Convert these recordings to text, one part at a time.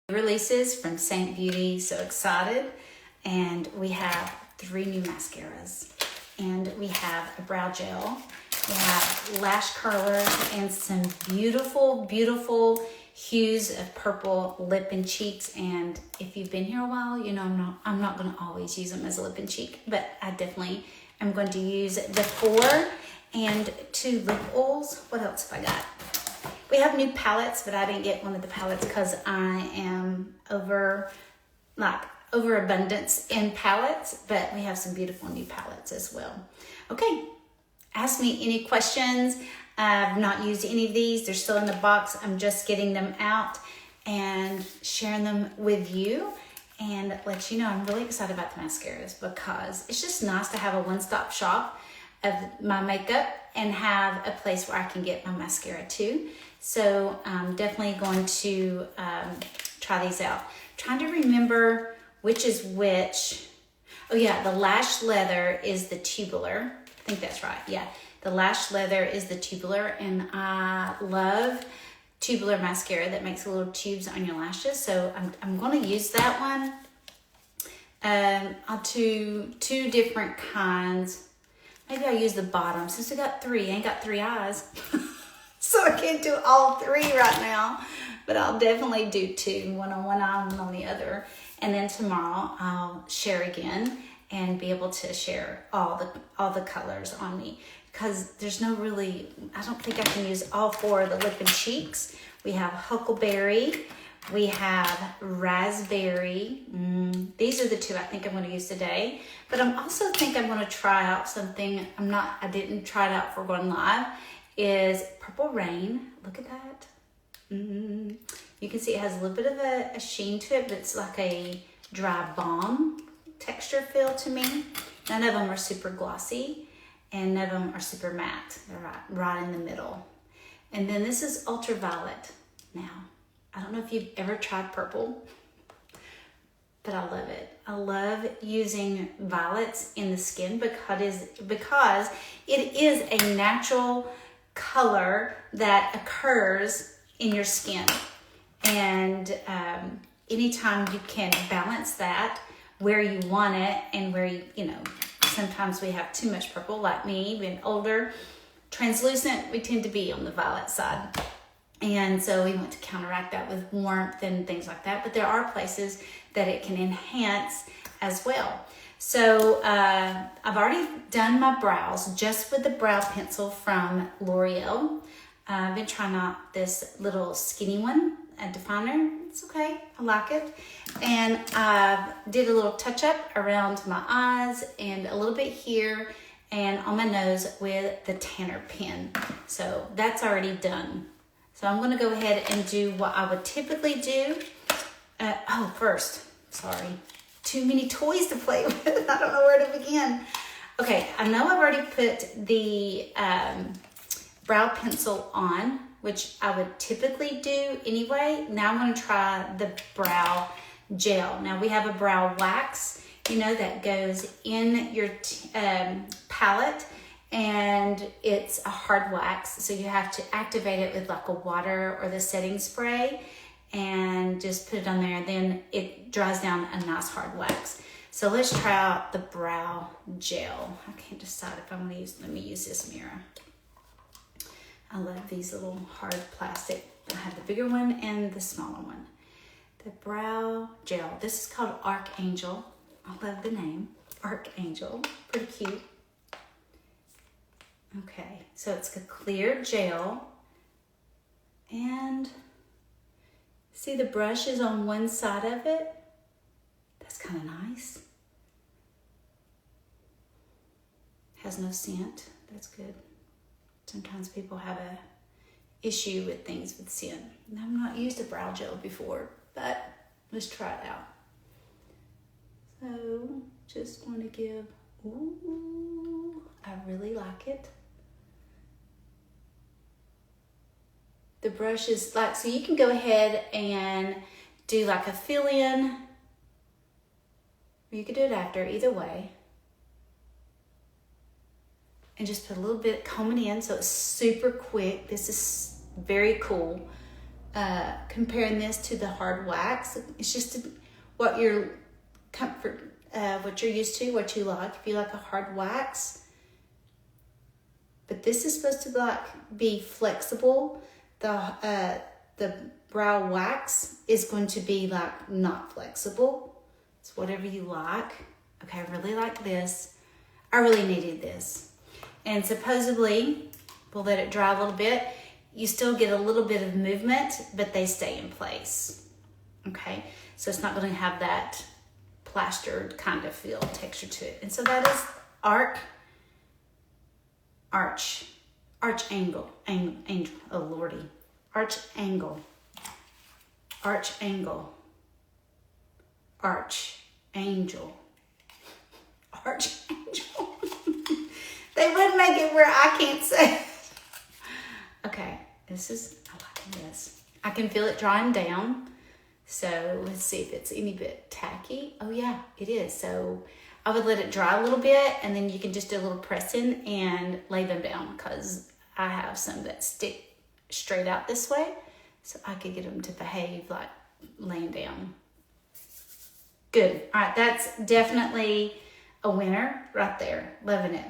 Releases from Seint Beauty, so excited. And we have 3 new mascaras, and we have a brow gel, we have lash curlers, and some beautiful hues of purple lip and cheeks. And if you've been here a while, you know I'm not going to always use them as a lip and cheek, but I definitely am going to use the 4 and 2 lip oils. What else have I got? We have new palettes, but I didn't get one of the palettes because I am overabundance in palettes, but we have some beautiful new palettes as well. Okay, ask me any questions. I've not used any of these. They're still in the box. I'm just getting them out and sharing them with you and let you know I'm really excited about the mascaras because it's just nice to have a one-stop shop of my makeup and have a place where I can get my mascara too. So I'm definitely going to try these out. Trying to remember which is which. Oh yeah, the Lash Leather is the tubular. I think that's right, yeah. The Lash Leather is the tubular, and I love tubular mascara that makes little tubes on your lashes. So I'm going to use that one. I'll do 2 different kinds. Maybe I'll use the bottom since I got 3. I ain't got 3 eyes. So I can't do all 3 right now, but I'll definitely do 2, one on one eye, one on the other. And then tomorrow I'll share again and be able to share all the colors on me because there's no really, I don't think I can use all 4 of the lip and cheeks. We have Huckleberry, we have Raspberry. These are the 2 I think I'm going to use today, but I'm also think I'm going to try out something I didn't try it out for going live, is Purple Rain. Look at that. You can see it has a little bit of a sheen to it, but it's like a dry balm texture feel to me. None of them are super glossy, and none of them are super matte. They're right in the middle. And then this is Ultraviolet. Now, I don't know if you've ever tried purple, but I love it. I love using violets in the skin because it is a natural color that occurs in your skin. And anytime you can balance that where you want it and where sometimes we have too much purple, like me, being older, translucent, we tend to be on the violet side. And so we want to counteract that with warmth and things like that. But there are places that it can enhance as well. So I've already done my brows just with the brow pencil from L'Oreal. I've been trying out this little skinny one, a definer. It's okay, I like it. And I did a little touch up around my eyes and a little bit here and on my nose with the tanner pen. So that's already done. So I'm gonna go ahead and do what I would typically do. First, sorry. Too many toys to play with. I don't know where to begin. Okay, I know I've already put the brow pencil on, which I would typically do anyway. Now I'm going to try the brow gel. Now we have a brow wax, that goes in your palette, and it's a hard wax. So you have to activate it with like a water or the setting spray and just put it on there, and then it dries down a nice hard wax. So let's try out the brow gel. I can't decide if I'm gonna let me use this mirror. I love these little hard plastic. I have the bigger one and the smaller one. The brow gel. This is called Archangel. I love the name, Archangel. Pretty cute. Okay, so it's a clear gel, and see the brush is on one side of it. That's kind of nice. Has no scent. That's good. Sometimes people have a issue with things with scent. I've not used a brow gel before, but let's try it out. So just want to give, ooh, I really like it. The brush is like, so you can go ahead and do like a fill-in, or you could do it after, either way. And just put a little bit, comb it in so it's super quick. This is very cool. comparing this to the hard wax. It's just what your comfort, what you're used to, what you like. If you like a hard wax, but this is supposed to like be flexible. The brow wax is going to be like not flexible. It's whatever you like. Okay, I really like this. I really needed this. And supposedly, we'll let it dry a little bit. You still get a little bit of movement, but they stay in place. Okay, so it's not going to have that plastered kind of feel texture to it. And so that is arch angle, angel, oh lordy, arch angle, arch angle, arch angel, arch angel. They would make it where I can't say it. Okay, I like this. I can feel it drying down. So let's see if it's any bit tacky. Oh yeah, it is. So I would let it dry a little bit, and then you can just do a little pressing and lay them down, because I have some that stick straight out this way. So I could get them to behave like laying down. Good. All right, that's definitely a winner right there. Loving it.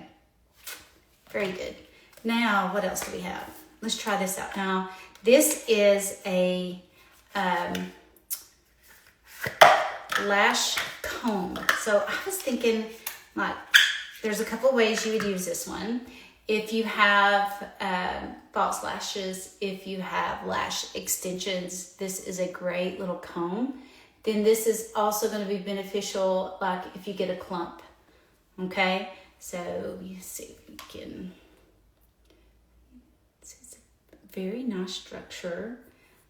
Very good. Now, what else do we have? Let's try this out. Now, this is a lash comb. So I was thinking, like, there's a couple ways you would use this one. If you have false lashes, if you have lash extensions, this is a great little comb. Then this is also going to be beneficial, like if you get a clump. Okay, so you see if you can. It's a very nice structure.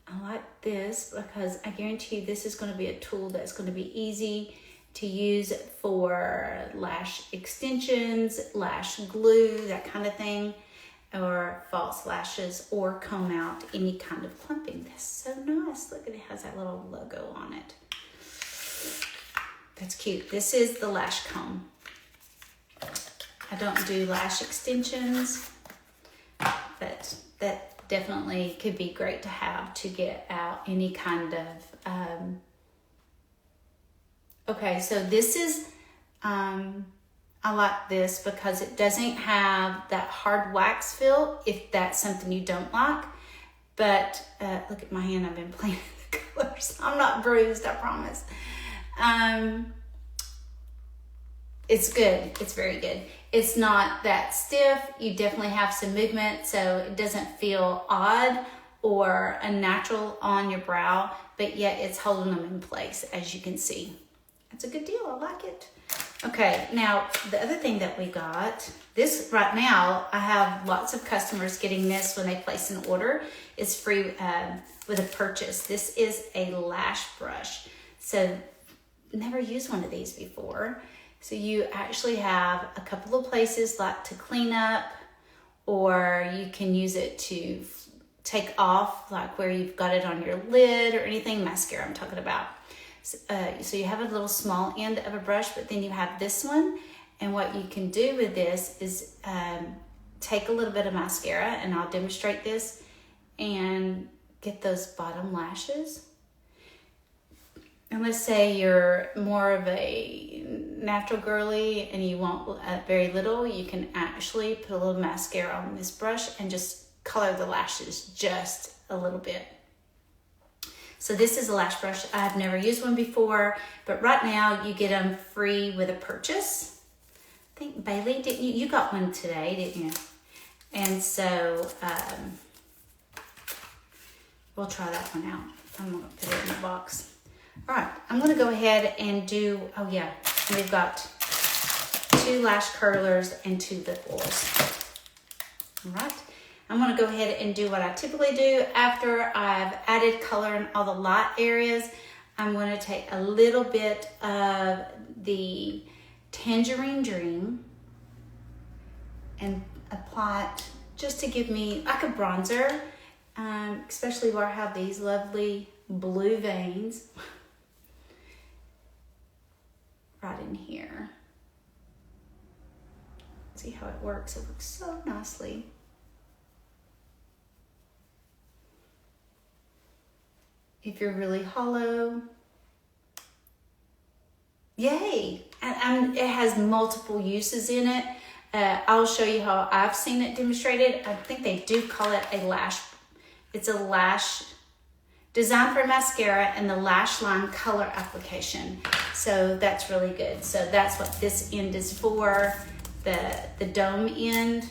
I like this because I guarantee you this is going to be a tool that's going to be easy to use for lash extensions, lash glue, that kind of thing, or false lashes, or comb out any kind of clumping. That's so nice. Look, it has that little logo on it. That's cute. This is the lash comb. I don't do lash extensions, but that definitely could be great to have to get out any kind of, okay, so this is, I like this because it doesn't have that hard wax feel, if that's something you don't like. But look at my hand, I've been playing with the colors. I'm not bruised, I promise. It's good, it's very good. It's not that stiff, you definitely have some movement, so it doesn't feel odd or unnatural on your brow, but yet it's holding them in place, as you can see. It's a good deal, I like it. Okay, now the other thing that we got, this right now, I have lots of customers getting this when they place an order. It's free with a purchase. This is a lash brush. So never used one of these before. So you actually have a couple of places like to clean up, or you can use it to take off, like where you've got it on your lid or anything, mascara I'm talking about. So you have a little small end of a brush, but then you have this one. And what you can do with this is take a little bit of mascara, and I'll demonstrate this, and get those bottom lashes. And let's say you're more of a natural girly and you want very little, you can actually put a little mascara on this brush and just color the lashes just a little bit. So this is a lash brush. I've never used one before, but right now you get them free with a purchase. I think Bailey, didn't you? You got one today, didn't you? And so we'll try that one out. I'm gonna put it in the box. All right, I'm gonna go ahead and do, oh yeah, we've got 2 lash curlers and 2 lip oils. All right, I'm gonna go ahead and do what I typically do. After I've added color in all the light areas, I'm gonna take a little bit of the Tangerine Dream and apply it just to give me like a bronzer, especially where I have these lovely blue veins. Right in here. See how it works? It works so nicely. if you're really hollow. Yay! And it has multiple uses in it. I'll show you how I've seen it demonstrated. I think they do call it a lash. It's a lash designed for mascara and the lash line color application. So that's really good. So that's what this end is for, the dome end,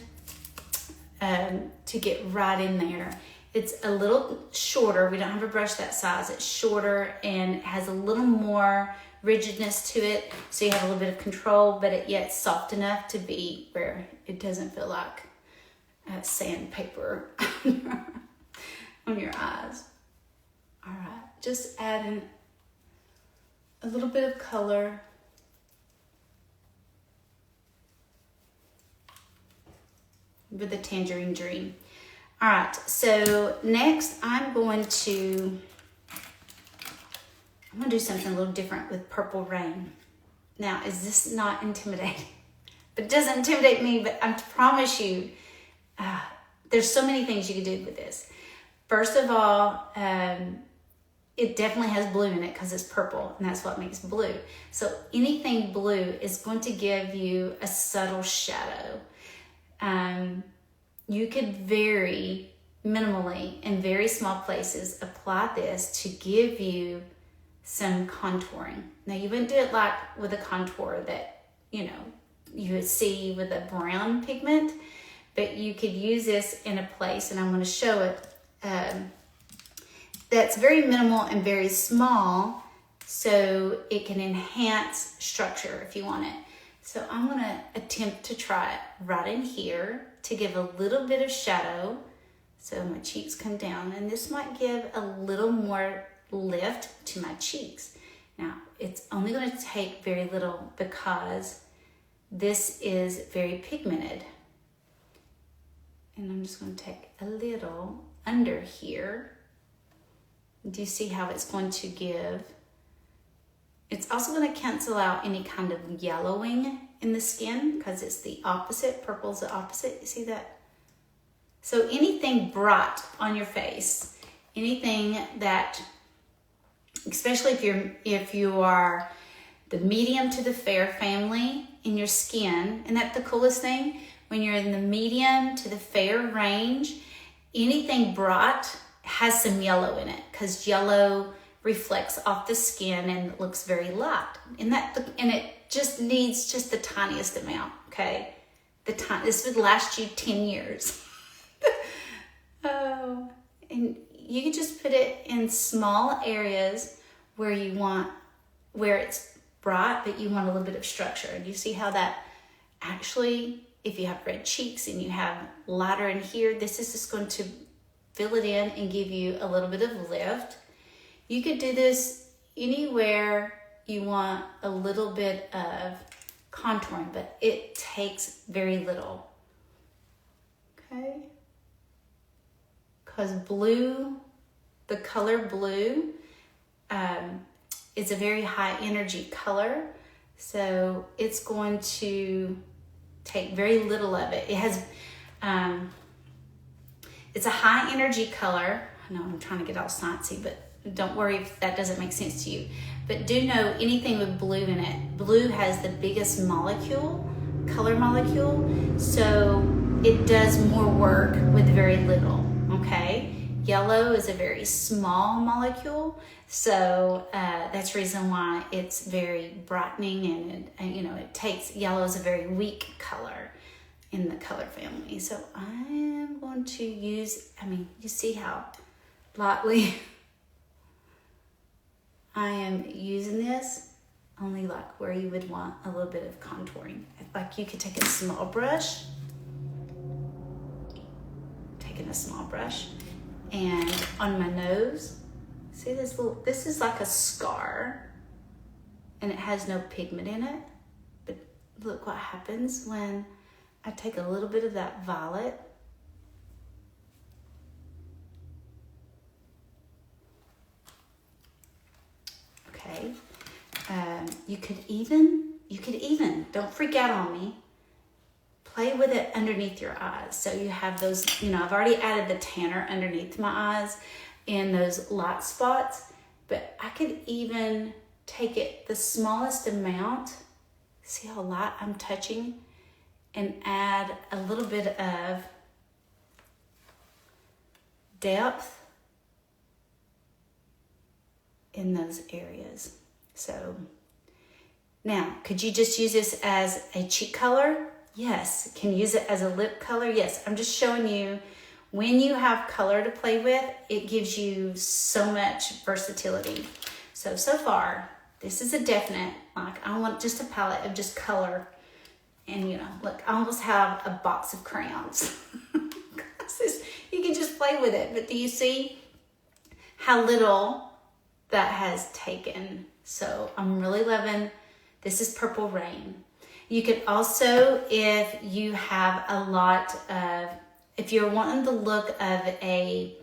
to get right in there. It's a little shorter. We don't have a brush that size. It's shorter and has a little more rigidness to it, so you have a little bit of control, but yet soft enough to be where it doesn't feel like sandpaper on your eyes. All right, just adding a little bit of color. With the Tangerine Dream. All right, so next I'm going to do something a little different with Purple Rain. Now, is this not intimidating? But it doesn't intimidate me, but I promise you, there's so many things you can do with this. First of all, it definitely has blue in it because it's purple, and that's what makes blue. So anything blue is going to give you a subtle shadow. You could very minimally, in very small places, apply this to give you some contouring. Now, you wouldn't do it like with a contour that, you would see with a brown pigment, but you could use this in a place, and I'm going to show it, that's very minimal and very small, so it can enhance structure if you want it. So I'm going to attempt to try it right in here to give a little bit of shadow, so my cheeks come down, and this might give a little more lift to my cheeks. Now, it's only going to take very little because this is very pigmented. And I'm just going to take a little under here. Do you see how it's going to give? It's also going to cancel out any kind of yellowing in the skin because it's the opposite. Purple's the opposite. You see that? So anything bright on your face, anything that, especially if you are the medium to the fair family in your skin, and that's the coolest thing, when you're in the medium to the fair range, anything bright has some yellow in it because yellow reflects off the skin and it looks very light. And it just needs just the tiniest amount, okay? This would last you 10 years. Oh, and you can just put it in small areas where it's bright, but you want a little bit of structure. And you see how that actually, if you have red cheeks and you have lighter in here, this is just going to fill it in and give you a little bit of lift. You could do this anywhere you want a little bit of contouring, but it takes very little. Okay? Because blue, the color blue, is a very high energy color, so it's going to take very little of it. It has, it's a high energy color. I know I'm trying to get all sciencey, but don't worry if that doesn't make sense to you. But do know anything with blue in it, blue has the biggest molecule, color molecule, so it does more work with very little, okay? Yellow is a very small molecule, so that's the reason why it's very brightening, and it takes, yellow is a very weak color in the color family. So I am going to use, you see how lightly I am using this, only like where you would want a little bit of contouring. Like you could take a small brush, and on my nose, see this is like a scar, and it has no pigment in it, but look what happens when I take a little bit of that violet. Okay, you could even, don't freak out on me, play with it underneath your eyes. So you have those, I've already added the tanner underneath my eyes. in those light spots, but I could even take it the smallest amount, see how light I'm touching, and add a little bit of depth in those areas. So now, could you just use this as a cheek color? Yes. Can you use it as a lip color? Yes. I'm just showing you when you have color to play with, it gives you so much versatility. So far, this is a definite, like I want just a palette of just color. And you know, look, I almost have a box of crayons. You can just play with it. But do you see how little that has taken? So I'm really loving, this is Purple Rain. You could also, if you have a lot of, if you're wanting the look of a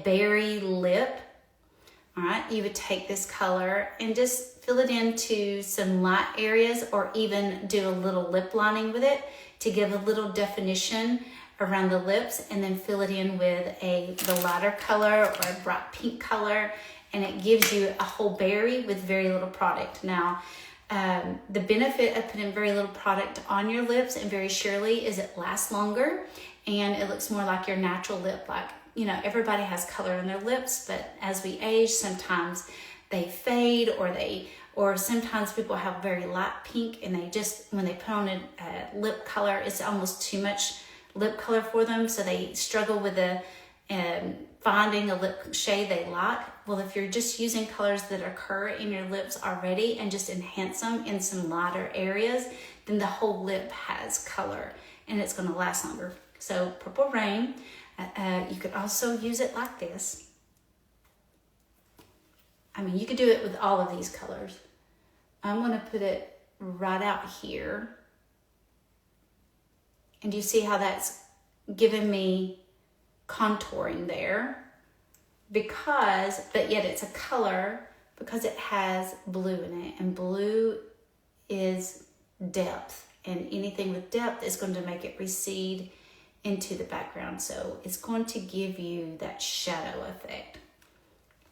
berry lip, all right, you would take this color and just fill it into some light areas, or even do a little lip lining with it to give a little definition around the lips, and then fill it in with the lighter color or a bright pink color, and it gives you a whole berry with very little product. Now, the benefit of putting very little product on your lips, and very surely, is it lasts longer and it looks more like your natural lip. Like, you know, everybody has color in their lips, but as we age, sometimes they fade, or sometimes people have very light pink, and they just, when they put on a lip color, it's almost too much lip color for them, so they struggle with finding a lip shade they like. Well, if you're just using colors that occur in your lips already and just enhance them in some lighter areas, then the whole lip has color and it's going to last longer. So Purple Rain, you could also use it like this. I mean, you could do it with all of these colors. I'm going to put it right out here. And do you see how that's giving me contouring there? But yet it's a color because it has blue in it, and blue is depth, and anything with depth is going to make it recede into the background. So it's going to give you that shadow effect.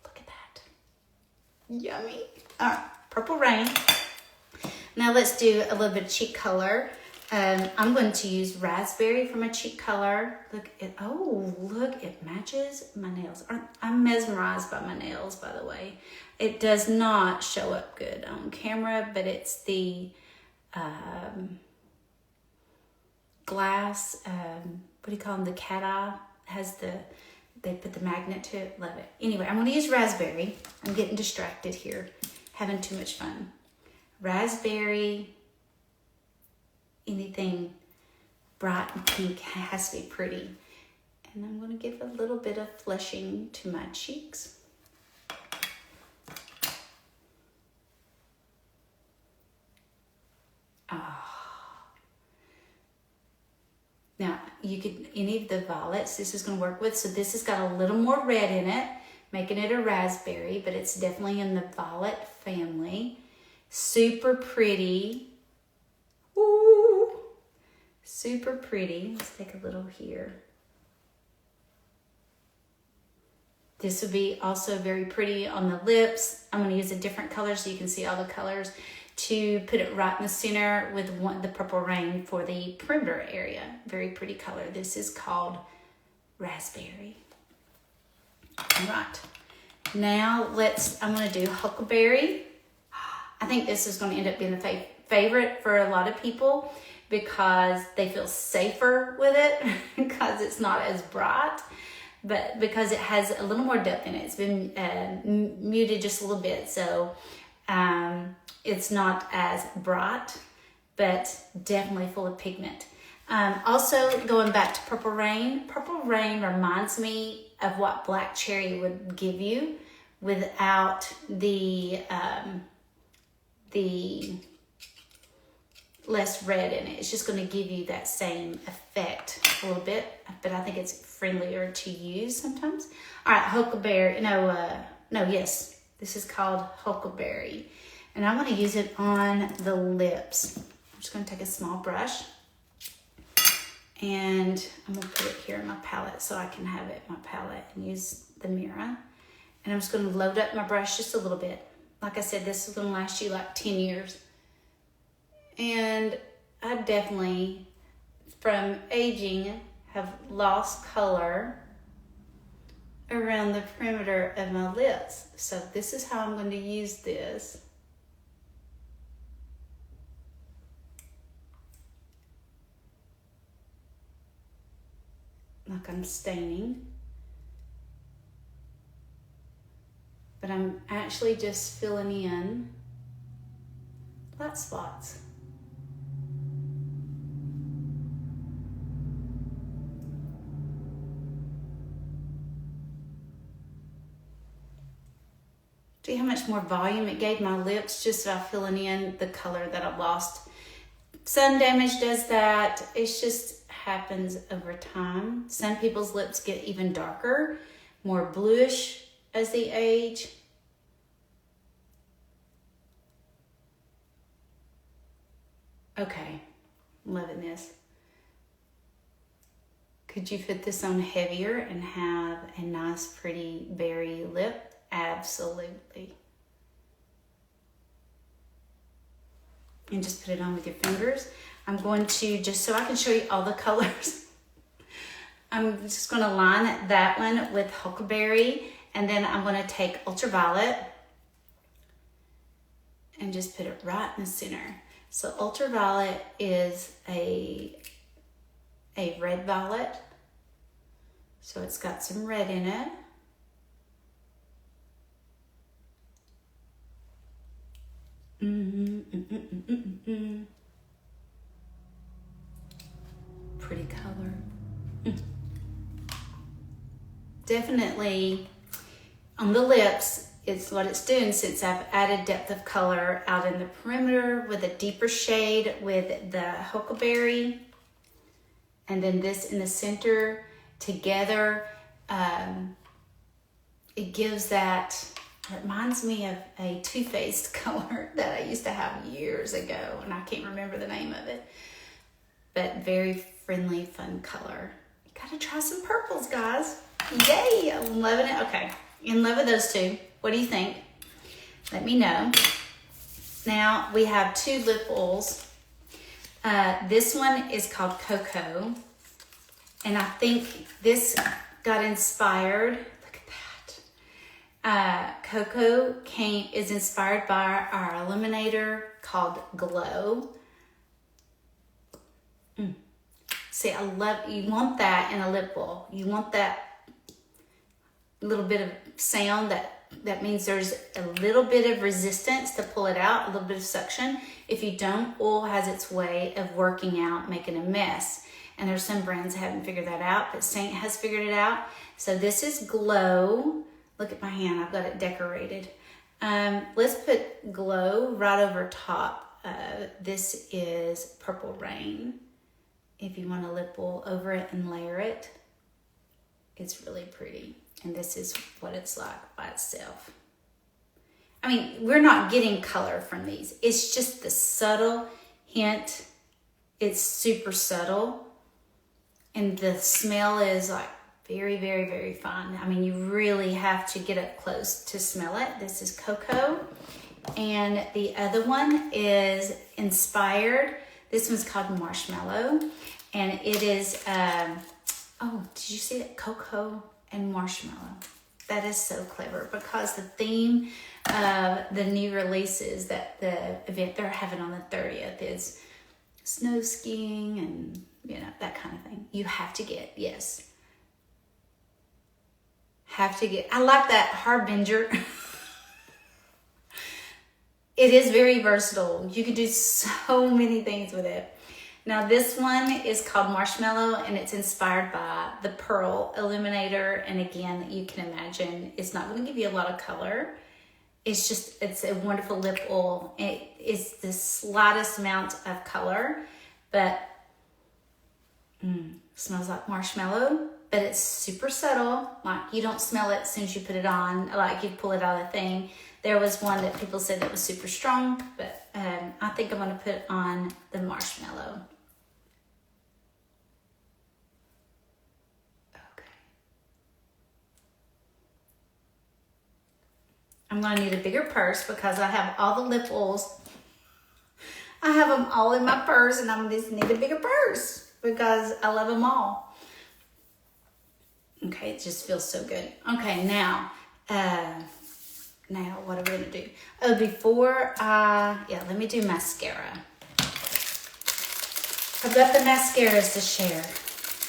Look at that. Yummy. All right, Purple Rain. Now let's do a little bit of cheek color. I'm going to use raspberry for my cheek color. Look, it matches my nails. I'm mesmerized by my nails, by the way. It does not show up good on camera, but it's the glass, what do you call them? The cat eye they put the magnet to it. Love it. Anyway, I'm going to use raspberry. I'm getting distracted here, having too much fun. Raspberry. Anything bright and pink has to be pretty. And I'm going to give a little bit of fleshing to my cheeks. Now, you could, any of the violets, this is going to work with. So this has got a little more red in it, making it a raspberry, but it's definitely in the violet family. Super pretty. Ooh, super pretty. Let's take a little here. This would be also very pretty on the lips. I'm going to use a different color so you can see all the colors to put it right in the center with the Purple Rain for the perimeter area. Very pretty color. This is called Raspberry. All right. Now I'm going to do Huckleberry. I think this is going to end up being the favorite for a lot of people because they feel safer with it because it's not as bright, but because it has a little more depth in it. It's been muted just a little bit, so it's not as bright, but definitely full of pigment. Also, going back to Purple Rain reminds me of what Black Cherry would give you without the less red in it. It's just going to give you that same effect a little bit, but I think it's friendlier to use sometimes. All right, Huckleberry. This is called Huckleberry, and I want to use it on the lips. I'm just going to take a small brush, and I'm going to put it here in my palette so I can have it in my palette and use the mirror. And I'm just going to load up my brush just a little bit. Like I said, this is going to last you like 10 years. And I definitely, from aging, have lost color around the perimeter of my lips. So this is how I'm going to use this. Like I'm staining. But I'm actually just filling in flat spots. See how much more volume it gave my lips just by filling in the color that I've lost. Sun damage does that. It just happens over time. Some people's lips get even darker, more bluish as they age. Okay, I'm loving this. Could you fit this on heavier and have a nice, pretty berry lip? Absolutely. And just put it on with your fingers. I'm going to, just so I can show you all the colors, I'm just going to line that one with huckleberry, and then I'm going to take ultraviolet and just put it right in the center. So ultraviolet is a red violet, so it's got some red in it. Pretty color. Definitely on the lips, it's what it's doing since I've added depth of color out in the perimeter with a deeper shade with the huckleberry, and then this in the center together. It gives that. It reminds me of a Too Faced color that I used to have years ago, and I can't remember the name of it. But very friendly, fun color. You gotta try some purples, guys. Yay, I'm loving it. Okay, in love with those two. What do you think? Let me know. Now, we have two lip oils. This one is called Cocoa, and I think this got inspired. Cocoa is inspired by our illuminator called Glow. See, I love, you want that in a lip oil. You want that little bit of sound that means there's a little bit of resistance to pull it out, a little bit of suction. If you don't, oil has its way of working out, making a mess. And there's some brands that haven't figured that out, but Seint has figured it out. So this is Glow. Look at my hand, I've got it decorated. Let's put Glow right over top. This is Purple Rain. If you want a lip oil over it and layer it, it's really pretty. And this is what it's like by itself. I mean, we're not getting color from these. It's just the subtle hint. It's super subtle. And the smell is like very, very, very fine. I mean, you really have to get up close to smell it. This is Cocoa. And the other one is inspired. This one's called Marshmallow. And it is, oh, did you see that? Cocoa and marshmallow. That is so clever because the theme of the new releases that the event they're having on the 30th is snow skiing and, you know, that kind of thing. You have to get, yes. Have to get, I like that Harbinger. It is very versatile. You can do so many things with it. Now this one is called Marshmallow and it's inspired by the Pearl Illuminator. And again, you can imagine it's not going to give you a lot of color. It's a wonderful lip oil. It is the slightest amount of color, but smells like marshmallow, but it's super subtle. Like you don't smell it as soon as you put it on, like you pull it out of the thing. There was one that people said that was super strong, but I think I'm going to put on the marshmallow. Okay. I'm gonna need a bigger purse because I have all the lip oils. I have them all in my purse, and I just need a bigger purse because I love them all. Okay, it just feels so good. Okay, now what are we gonna do? Oh, let me do mascara. I've got the mascaras to share.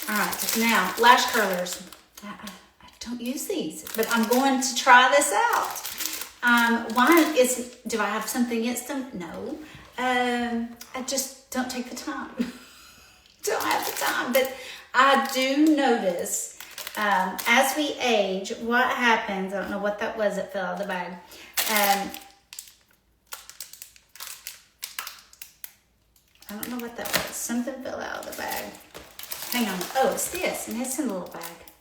All right, now lash curlers. I don't use these, but I'm going to try this out. Do I have something against them? No. I just don't take the time. Don't have the time, but I do notice as we age, what happens, I don't know what that was that fell out of the bag. I don't know what that was. Something fell out of the bag. Hang on. Oh, it's this, and it's in a little bag.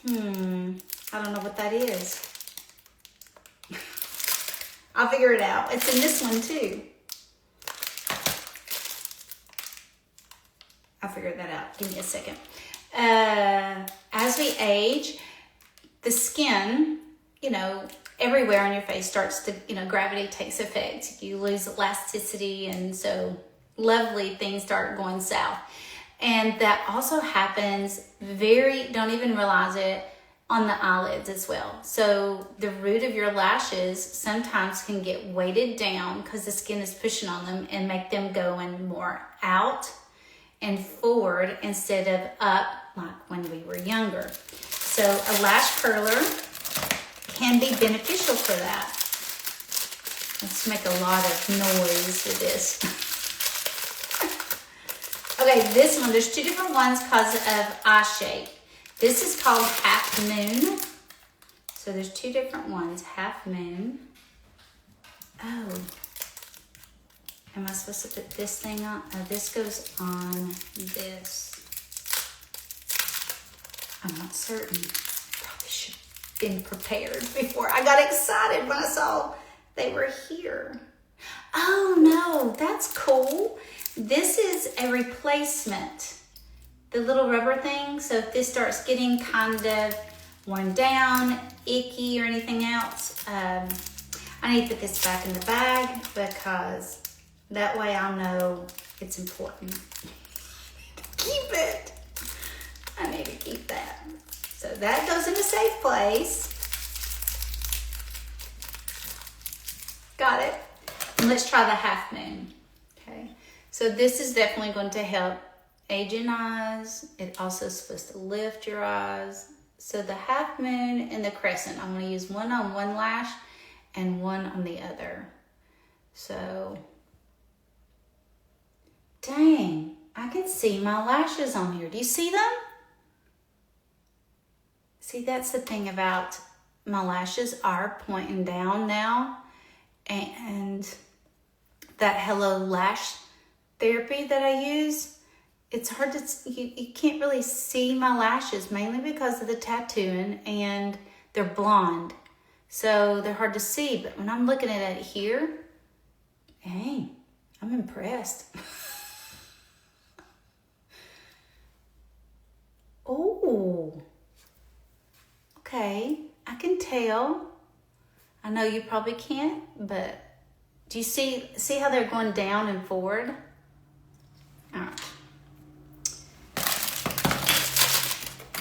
I don't know what that is. I'll figure it out. It's in this one too. I'll figure that out. Give me a second. As we age, the skin, everywhere on your face starts to, gravity takes effect. You lose elasticity, and so lovely things start going south. And that also happens don't even realize it, on the eyelids as well. So the root of your lashes sometimes can get weighted down because the skin is pushing on them and make them going more out and forward instead of up like when we were younger. So a lash curler can be beneficial for that. Let's make a lot of noise with this. Okay, this one, there's two different ones because of eye shape. This is called Half Moon. So there's two different ones, Half Moon. Oh, am I supposed to put this thing on? Oh, this goes on this. I'm not certain. Probably should have been prepared before I got excited when I saw they were here. Oh no, that's cool. This is a replacement. The little rubber thing. So if this starts getting kind of worn down, icky or anything else, I need to put this back in the bag because that way I'll know it's important. Keep it. I need to keep that. So that goes in a safe place. Got it. And let's try the Half Moon. Okay. So this is definitely going to help aging eyes. It also is supposed to lift your eyes. So the Half Moon and the Crescent, I'm going to use one on one lash and one on the other. So, dang, I can see my lashes on here. Do you see them? See, that's the thing about my lashes are pointing down now. And that Hello Lash therapy that I use, it's hard to, you can't really see my lashes, mainly because of the tattooing, and they're blonde. So they're hard to see, but when I'm looking at it here, hey, I'm impressed. Oh, okay, I can tell. I know you probably can't, but do you see how they're going down and forward? All right.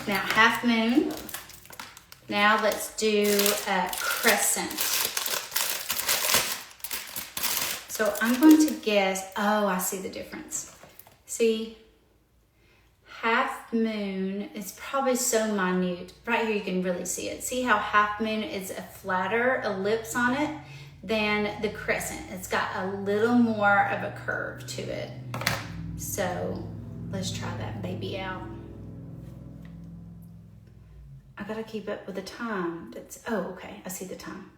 Now, Half Moon. Now let's do a Crescent. So I'm going to guess, oh, I see the difference. See, Half Moon is probably so minute. Right here you can really see it. See how Half Moon is a flatter ellipse on it than the Crescent. It's got a little more of a curve to it. So let's try that baby out. I gotta keep up with the time. Oh, okay, I see the time.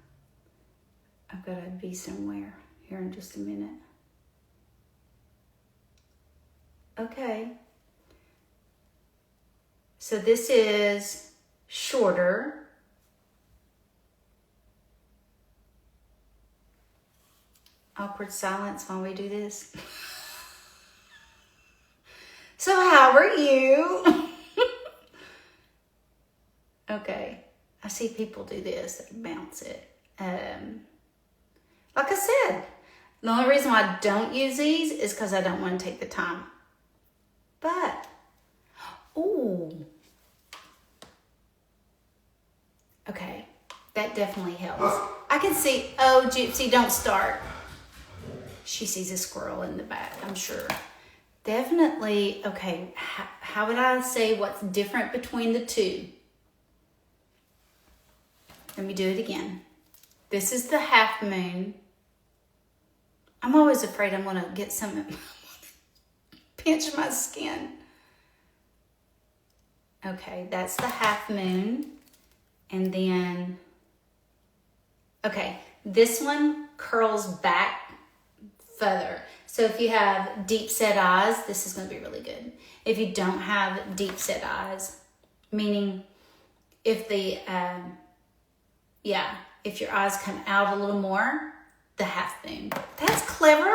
I've gotta be somewhere here in just a minute. Okay. So this is shorter. Awkward silence while we do this. So how are you? Okay, I see people do this, they bounce it. like I said, the only reason why I don't use these is because I don't want to take the time. But, ooh. Okay, that definitely helps. I can see, oh, Gypsy, don't start. She sees a squirrel in the back, I'm sure. Definitely, okay, how would I say what's different between the two? Let me do it again. This is the half moon. I'm always afraid I'm gonna get some, pinch my skin. Okay, that's the half moon. And then, okay, this one curls back further. So if you have deep set eyes, this is gonna be really good. If you don't have deep set eyes, meaning if the, if your eyes come out a little more, the half moon. That's clever.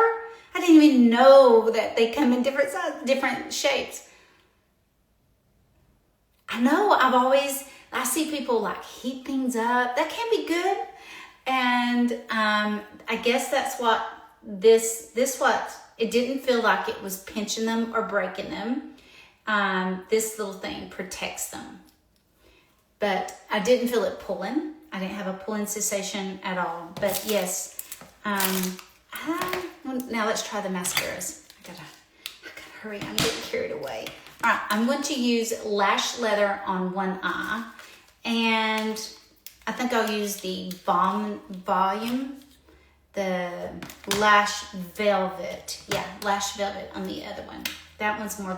I didn't even know that they come in different sizes, different shapes. I know I see people like heat things up. That can be good. And I guess that's what it didn't feel like it was pinching them or breaking them. This little thing protects them. But I didn't feel it pulling. I didn't have a pulling sensation at all. But yes, now let's try the mascaras. I gotta hurry, I'm getting carried away. All right, I'm going to use Lash Leather on one eye. And I think I'll use the the Lash Velvet. Yeah, Lash Velvet on the other one. That one's more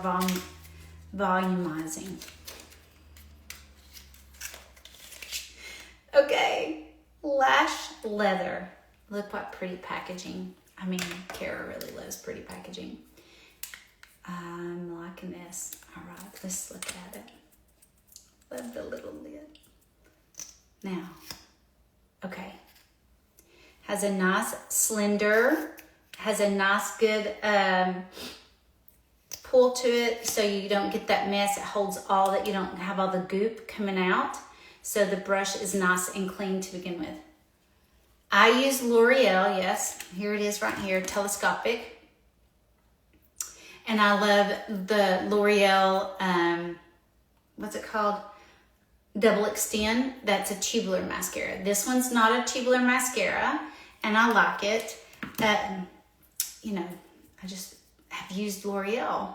volumizing. Okay, Lash Leather. Look what pretty packaging. I mean, Kara really loves pretty packaging. I'm liking this. All right, let's look at it. Love the little lid. Now, okay. Has a nice slender, has a nice good pull to it so you don't get that mess. It holds all that, you don't have all the goop coming out. So the brush is nice and clean to begin with. I use L'Oreal, yes, here it is right here, telescopic. And I love the L'Oreal, what's it called? Double Extend. That's a tubular mascara. This one's not a tubular mascara, and I like it. You know, I just have used L'Oreal,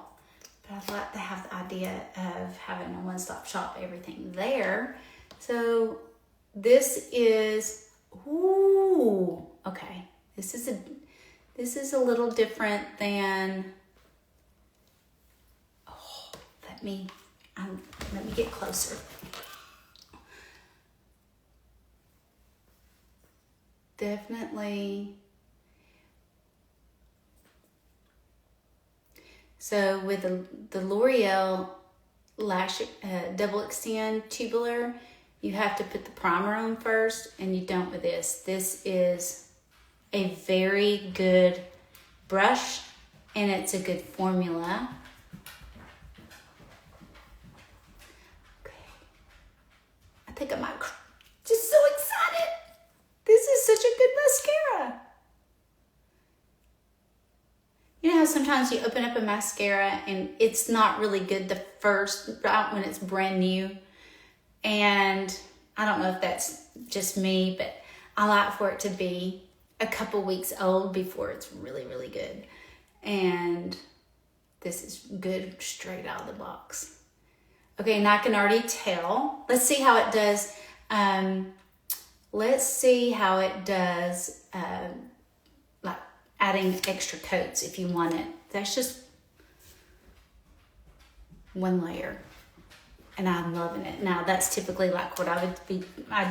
but I'd like to have the idea of having a one-stop shop, everything there. So this is, ooh, okay. This is a little different than, oh, let me get closer. Definitely. So with the L'Oreal Lash Double Extend Tubular, you have to put the primer on first, and you don't with this. This is a very good brush, and it's a good formula. Okay. I think I might, just so excited. This is such a good mascara. You know how sometimes you open up a mascara and it's not really good the first, right when it's brand new. And I don't know if that's just me, but I like for it to be a couple weeks old before it's really, really good. And this is good straight out of the box. Okay, and I can already tell. Let's see how it does. Let's see how it does, like adding extra coats if you want it. That's just one layer, and I'm loving it. Now that's typically like what I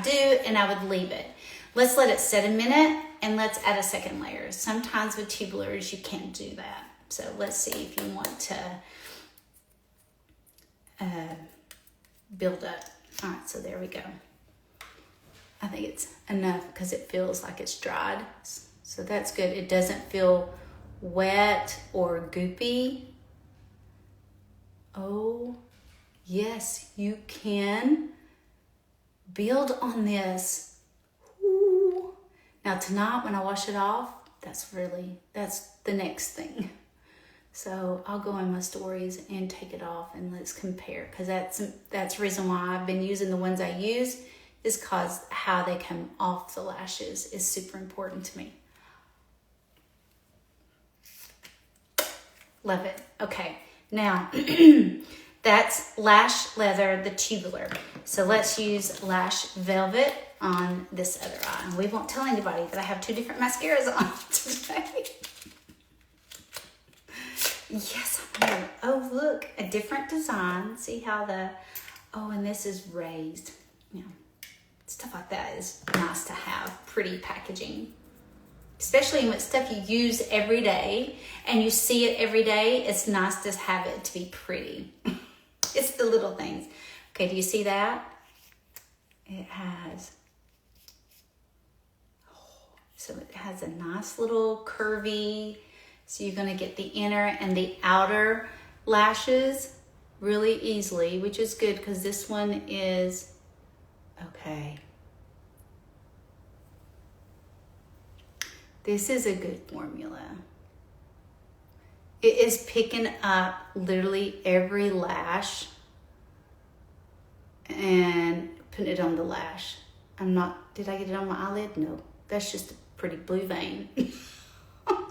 do, and I would leave it. Let's let it set a minute, and let's add a second layer. Sometimes with tubulars, you can't do that. So let's see if you want to build up. All right, so there we go. I think it's enough because it feels like it's dried. So that's good. It doesn't feel wet or goopy. Oh, yes, you can build on this. Ooh. Now tonight when I wash it off, that's the next thing. So I'll go in my stories and take it off and let's compare, because that's the reason why I've been using the ones I use, is because how they come off the lashes is super important to me. Love it. Okay, now that's Lash Leather, the tubular. So let's use Lash Velvet on this other eye. And we won't tell anybody that I have 2 different mascaras on today. Yes, I know. Oh, look, a different design. See how and this is raised. You know, stuff like that is nice to have, pretty packaging. Especially with stuff you use every day and you see it every day, it's nice to have it to be pretty. It's the little things. Okay, do you see that? It has, so it has a nice little curvy, so you're gonna get the inner and the outer lashes really easily, which is good because this one is, okay. This is a good formula. It is picking up literally every lash and putting it on the lash. Did I get it on my eyelid? No, that's just a pretty blue vein. I'm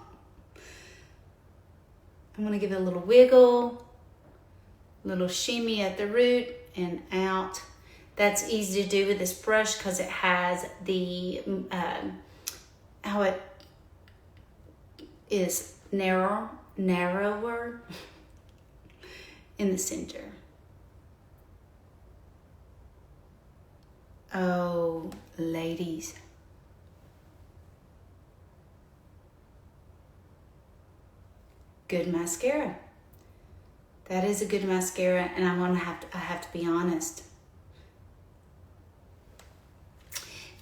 gonna give it a little wiggle, little shimmy at the root and out. That's easy to do with this brush because it has the, how it is narrower in the center. Oh, ladies. Good mascara. That is a good mascara, and I have to be honest.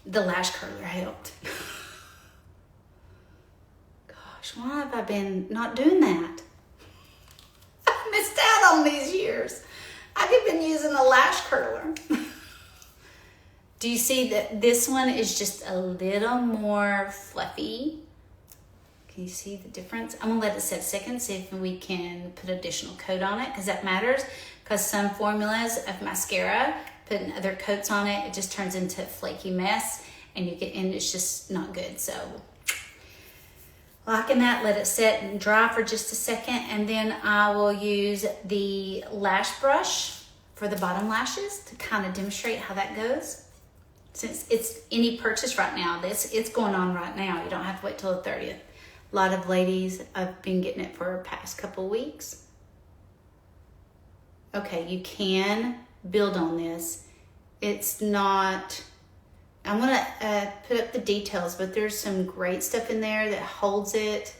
The lash curler helped. Why have I been not doing that? I've missed out on these years. I've been using a lash curler. Do you see that this one is just a little more fluffy? Can you see the difference? I'm gonna let it set a second, see if we can put additional coat on it, because that matters, because some formulas of mascara, putting other coats on it, it just turns into a flaky mess, and it's just not good. So liking that, let it set and dry for just a second, and then I will use the lash brush for the bottom lashes to kind of demonstrate how that goes. Since it's any purchase right now, it's going on right now. You don't have to wait till the 30th. A lot of ladies, I've been getting it for the past couple weeks. Okay, you can build on this. It's not, I'm gonna put up the details, but there's some great stuff in there that holds it.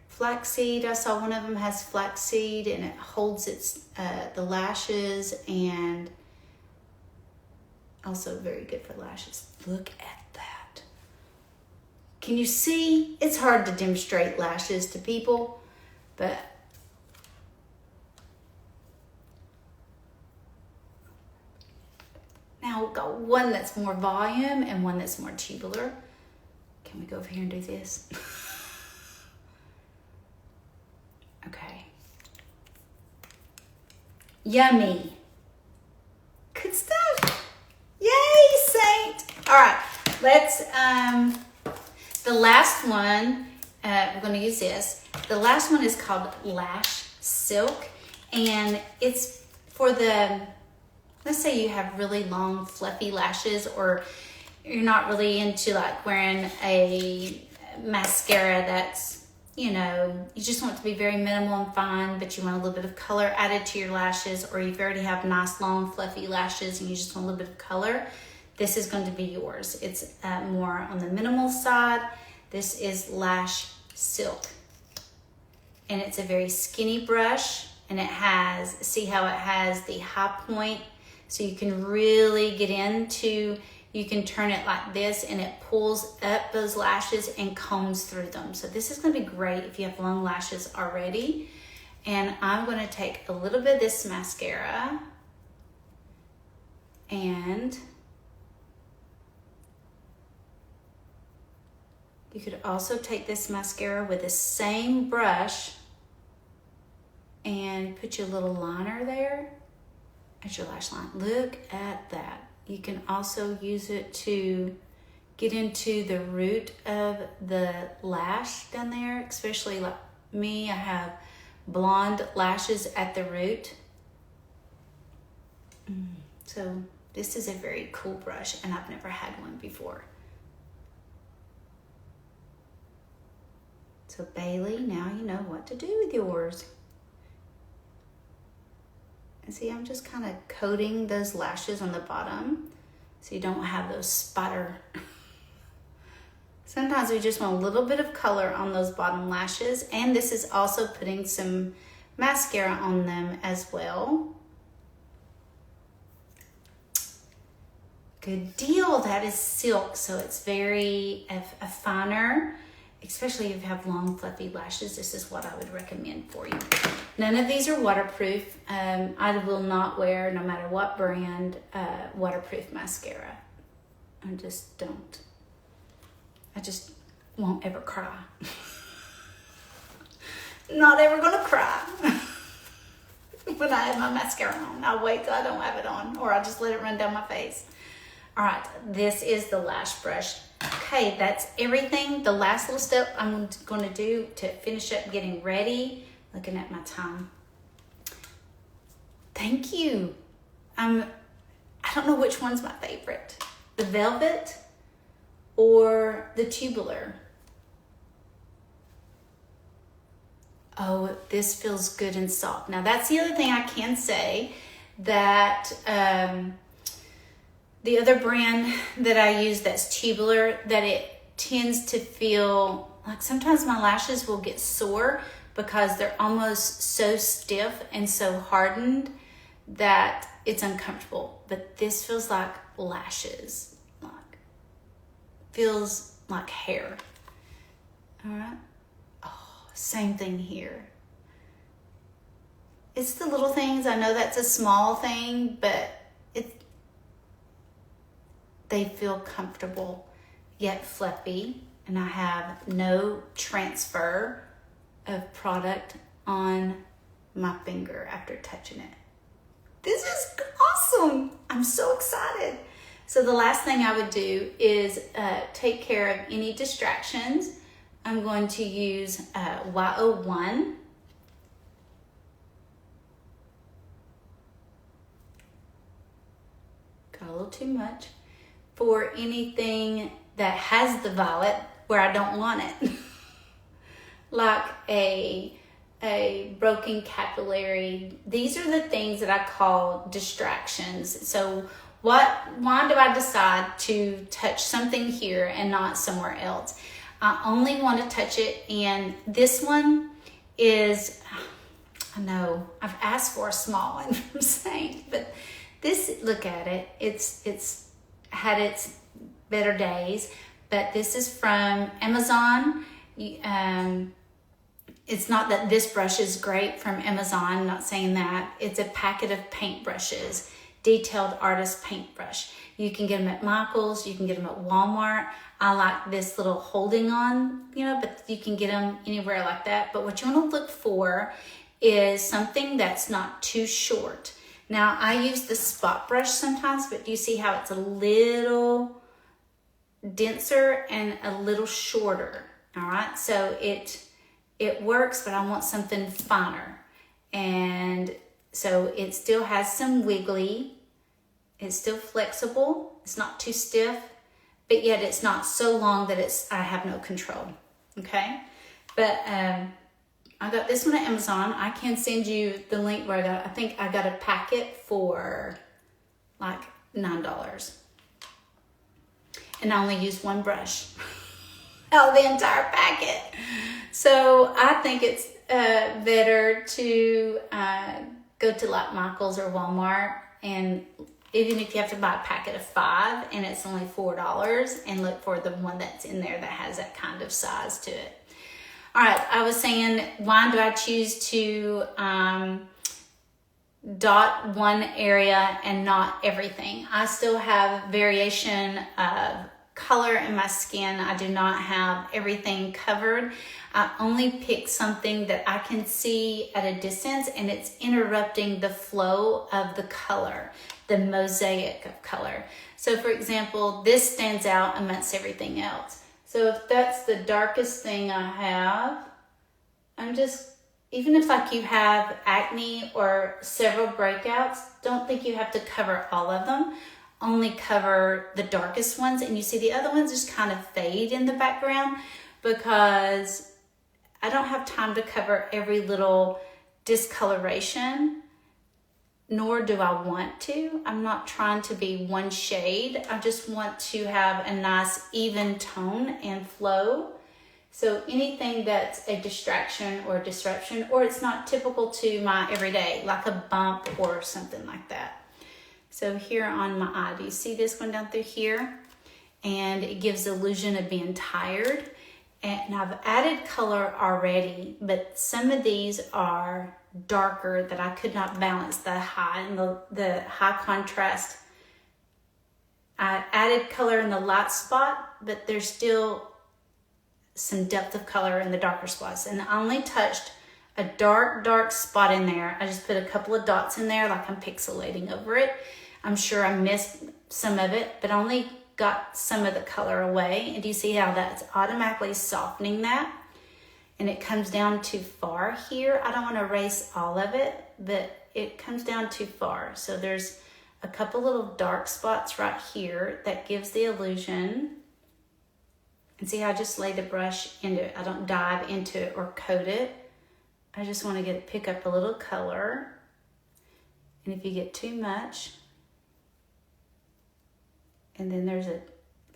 Flaxseed, I saw one of them has flaxseed and it holds the lashes, and also very good for lashes. Look at that. Can you see? It's hard to demonstrate lashes to people, but now we've got one that's more volume and one that's more tubular. Can we go over here and do this? Okay. Yummy. Good stuff. Yay, Seint. All right, let's, the last one, we're gonna use this. The last one is called Lash Silk, and it's for the, let's say you have really long fluffy lashes, or you're not really into like wearing a mascara that's, you know, you just want it to be very minimal and fine, but you want a little bit of color added to your lashes, or you already have nice long fluffy lashes and you just want a little bit of color. This is going to be yours. It's more on the minimal side. This is Lash Silk, and it's a very skinny brush, and it has, see how it has the high point, so you can really get into, you can turn it like this and it pulls up those lashes and combs through them. So this is going to be great if you have long lashes already. And I'm going to take a little bit of this mascara and You could also take this mascara with the same brush and put your little liner there at your lash line. Look at that. You can also use it to get into the root of the lash down there, especially like me, I have blonde lashes at the root. So this is a very cool brush, and I've never had one before. So Bailey, now you know what to do with yours. And see, I'm just kind of coating those lashes on the bottom so you don't have those spider. Sometimes we just want a little bit of color on those bottom lashes, and this is also putting some mascara on them as well. Good deal. That is silk, so it's very a finer, especially if you have long fluffy lashes. This is what I would recommend for you. None of these are waterproof. I will not wear, no matter what brand, waterproof mascara. I just don't. I just won't ever cry. Not ever gonna cry when I have my mascara on. I'll wait till I don't have it on, or I'll just let it run down my face. All right, this is the lash brush. Okay, that's everything. The last little step I'm going to do to finish up getting ready. Looking at my time. Thank you. I don't know which one's my favorite. The Velvet or the Tubular. Oh, this feels good and soft. Now that's the other thing I can say, that the other brand that I use that's tubular, that it tends to feel like sometimes my lashes will get sore because they're almost so stiff and so hardened that it's uncomfortable. But this feels like lashes, feels like hair. All right. Oh, same thing here. It's the little things. I know that's a small thing, but they feel comfortable yet fluffy, and I have no transfer of product on my finger after touching it. This is awesome. I'm so excited. So the last thing I would do is take care of any distractions. I'm going to use Y01. Got a little too much. For anything that has the violet where I don't want it. Like a broken capillary. These are the things that I call distractions. So why do I decide to touch something here and not somewhere else? I only want to touch it, and this one is, I know, I've asked for a small one from Seint, but this, look at it, it's had its better days, but this is from Amazon. It's not that this brush is great from Amazon, I'm not saying that. It's a packet of paintbrushes, detailed artist paintbrush. You can get them at Michael's, you can get them at Walmart. I like this little holding on, but you can get them anywhere like that. But what you want to look for is something that's not too short. Now, I use the spot brush sometimes, but do you see how it's a little denser and a little shorter? All right, so it works, but I want something finer. And so it still has some wiggly. It's still flexible. It's not too stiff, but yet it's not so long that I have no control. Okay, but I got this one at Amazon. I can send you the link where I think I got a packet for like $9. And I only used one brush out of the entire packet. So I think it's better to go to like Michael's or Walmart, and even if you have to buy a packet of 5 and it's only $4, and look for the one that's in there that has that kind of size to it. All right, I was saying, why do I choose to dot one area and not everything? I still have variation of color in my skin. I do not have everything covered. I only pick something that I can see at a distance and it's interrupting the flow of the color, the mosaic of color. So for example, this stands out amongst everything else. So if that's the darkest thing I have, I'm just, even if like you have acne or several breakouts, don't think you have to cover all of them. Only cover the darkest ones, and you see the other ones just kind of fade in the background because I don't have time to cover every little discoloration, nor do I want to. I'm not trying to be one shade. I just want to have a nice even tone and flow. So anything that's a distraction or a disruption, or it's not typical to my everyday, like a bump or something like that. So here on my eye, do you see this going down through here? And it gives the illusion of being tired. And I've added color already, but some of these are darker that I could not balance the high and the high contrast. I added color in the light spot, but there's still some depth of color in the darker spots. And I only touched a dark spot in there. I just put a couple of dots in there like I'm pixelating over it. I'm sure I missed some of it, but only got some of the color away. And do you see how that's automatically softening that? And it comes down too far here. I don't want to erase all of it, but it comes down too far. So there's a couple little dark spots right here that gives the illusion. And see how I just lay the brush into it. I don't dive into it or coat it. I just want to pick up a little color. And if you get too much, and then there's a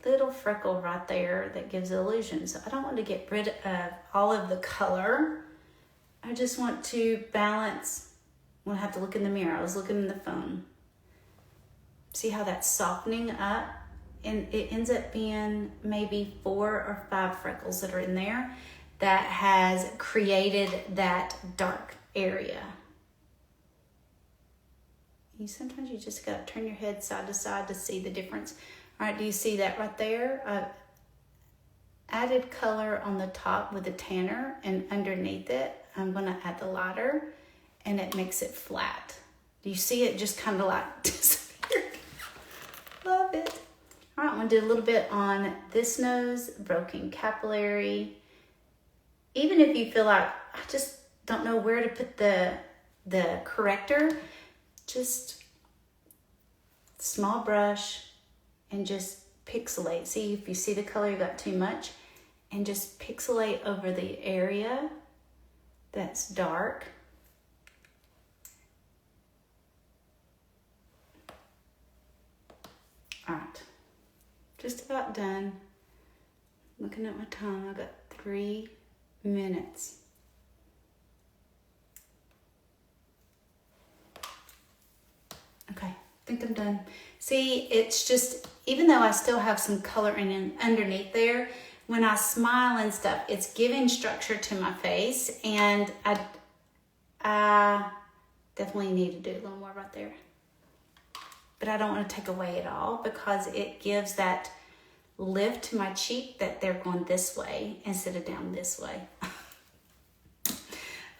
little freckle right there that gives the illusion. So I don't want to get rid of all of the color. I just want to balance. I'm gonna have to look in the mirror. I was looking in the phone. See how that's softening up? And it ends up being maybe 4 or 5 freckles that are in there that has created that dark area. Sometimes you just gotta turn your head side to side to see the difference. All right, do you see that right there? I've added color on the top with the tanner, and underneath it, I'm gonna add the lighter, and it makes it flat. Do you see it just kind of like disappeared? Love it. All right, I'm gonna do a little bit on this nose, broken capillary. Even if you feel like, I just don't know where to put the corrector, just small brush and just pixelate. See if you see the color, you got too much, and just pixelate over the area that's dark. All right, just about done. Looking at my time, I got 3 minutes. Okay, I think I'm done. See, it's just, even though I still have some color underneath there, when I smile and stuff, it's giving structure to my face, and I definitely need to do a little more right there. But I don't want to take away at all because it gives that lift to my cheek that they're going this way instead of down this way.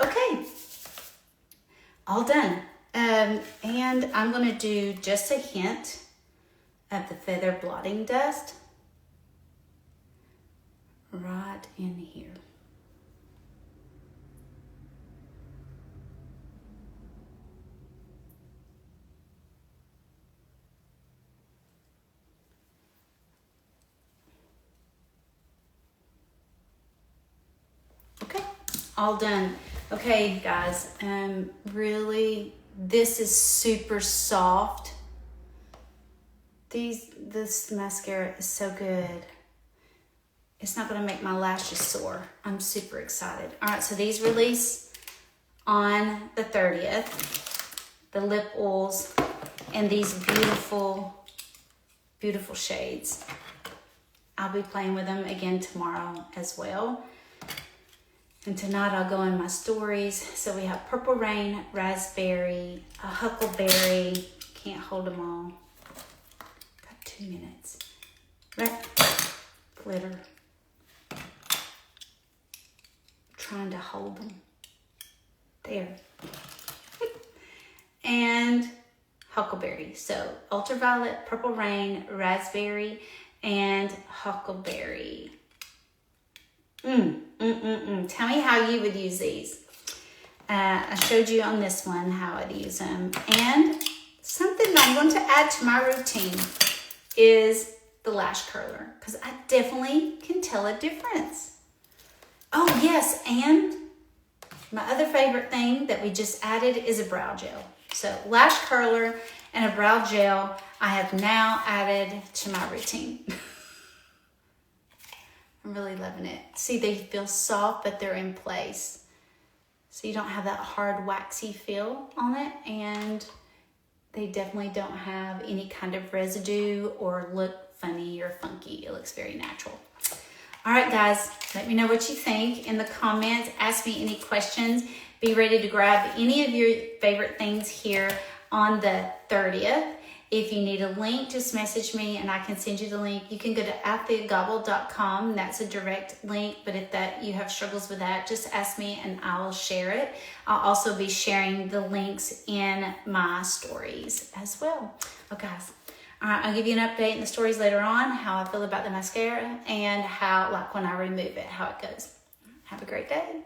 Okay, all done. And I'm going to do just a hint of the feather blotting dust right in here. Okay, all done. Okay, guys, really, this is super soft. This mascara is so good. It's not gonna make my lashes sore. I'm super excited. All right, so these release on the 30th, the lip oils and these beautiful, beautiful shades. I'll be playing with them again tomorrow as well. And tonight I'll go in my stories. So we have Purple Rain, Raspberry, a Huckleberry, can't hold them all. Got 2 minutes. Right? Glitter. Trying to hold them. There. And huckleberry. So ultraviolet, purple rain, raspberry, and huckleberry. Tell me how you would use these. I showed you on this one how I'd use them. And something I'm going to add to my routine is the lash curler, because I definitely can tell a difference. Oh yes, and my other favorite thing that we just added is a brow gel. So lash curler and a brow gel I have now added to my routine. I'm really loving it. See, they feel soft, but they're in place. So you don't have that hard waxy feel on it, and they definitely don't have any kind of residue or look funny or funky. It looks very natural. All right, guys, let me know what you think in the comments. Ask me any questions. Be ready to grab any of your favorite things here on the 30th. If you need a link, just message me and I can send you the link. You can go to atthegobble.com. That's a direct link, but if you have struggles with that, just ask me and I will share it. I'll also be sharing the links in my stories as well. Okay, guys. All right, I'll give you an update in the stories later on, how I feel about the mascara and how, like when I remove it, how it goes. Have a great day.